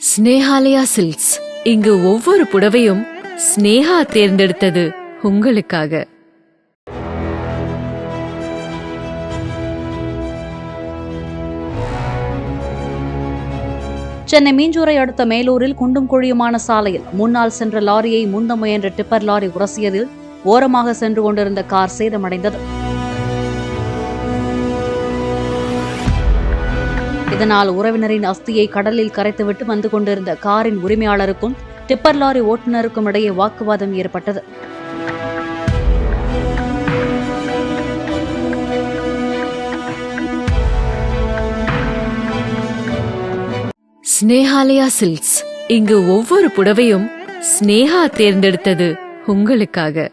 Snehalaya silks. இங்கு ஒவ்வொரு புடவையும் ஸ்னேஹா தேர்ந்தெடுத்தது உங்களுக்காக. சென்னை மீஞ்சூரை அடுத்த மேலூரில் குண்டும் குழியுமான சாலையில் முன்னால் சென்ற லாரியை முந்த முயன்ற டிப்பர் லாரி உரசியதில் ஓரமாக சென்று கொண்டிருந்த கார் சேதமடைந்தது. இதனால் உறவினரின் அஸ்தியை கடலில் கரைத்துவிட்டு வந்து கொண்டிருந்த காரின் உரிமையாளருக்கும் டிப்பர் லாரி ஓட்டுநருக்கும் இடையே வாக்குவாதம் ஏற்பட்டது. ஸ்னேஹாலயா சில்க்ஸ். இங்கு ஒவ்வொரு புடவையும் ஸ்னேஹா தேர்ந்தெடுத்தது உங்களுக்காக.